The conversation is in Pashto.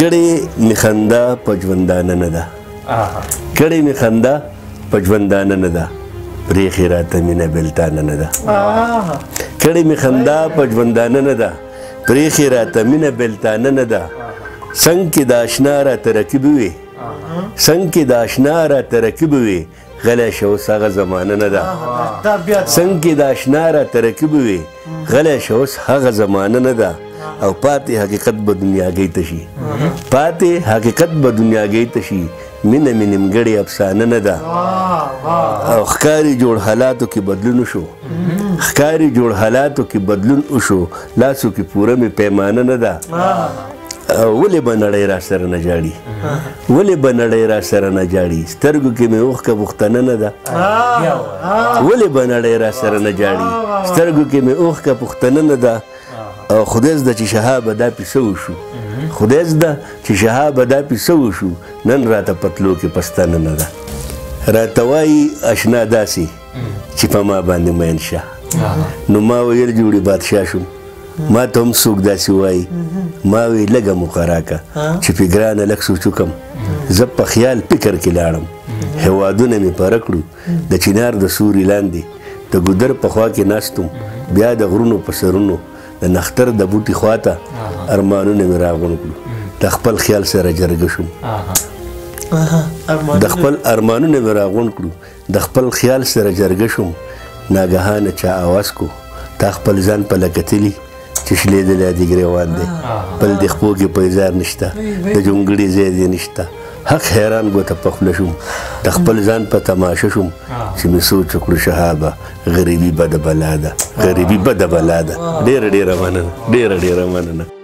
کړې مې خندا په ژوندانه نه ده کړې مې خندا په ژوندانه نه ده پرېښې راته مینه بېلتانه نه ده کړې مې خندا په ژوندانه نه ده پرېښې راته مینه بېلتانه نه ده څنګ کې د اشنا راته رقیب وي څنګ کې د اشنا راته رقیب وي غلی شه اوس هغه زمانه نه ده څنګ کې د اشنا راته رقیب وي غلی شه اوس هغه زمانه نه ده او پاتې حقیقت به دنیاګۍ ته شي پاتې حقیقت به دنیاګۍ ته شي مینه مې نیمګړې افسانه نه ده او ښکاري جوړ حالاتو کې بدلون وشو ښکاري جوړ حالاتو کې بدلون وشو لاسو کې پوره مې پیمانه نه ده ولې به نړۍ را سره نه جاړي ولې به نړۍ را سره نه جاړي سترګو کې مې اوښکه پوښتنه نه ده ولې به نړۍ را سره نه جاړي سترګو کې مې اوښکه پوښتنه نه ده او خدای زده چې شهابه دا پیسه وشو خدای زده چې شهابه دا پیسه وشو نن راته پتلو کې پستانه نه ده راته وایي اشنا داسې چې په ما باندې مین شه نو ما ویل جوړې بادشاه شوم ما ته هم څوک داسې وایي ما وی لږه موقع راکه چې پې ګرانه لږ سوچ وکړم زه په خیال فکر کې لاړم هېوادونه مې پاره کړو د چنار د سوري لاندې د ګودر په خوا کې ناست وم بیا د غرونو په سرونو د نختر د بوټي خواته ارمانونه مې راغونډ کړو د خپل خیال سره جرګه شوم د خپل ارمانونه مې راغونډ کړو د خپل خیال سره جرګه شوم ناګهانه چا اواز کو تا خپل ځان په لکتلي چې شلېدلی دې ګرېوان دی بل د خپو کې پیزار نشته د جونګړې ځای دې نشته حق حیران ګوته په خوله شوم د خپل ځان په تماشه شوم چې مې سوچ وکړو شهابه غریبي بده بلا ده غریبي بده بلا ده ډېره ډېره مننه ډېره ډېره مننه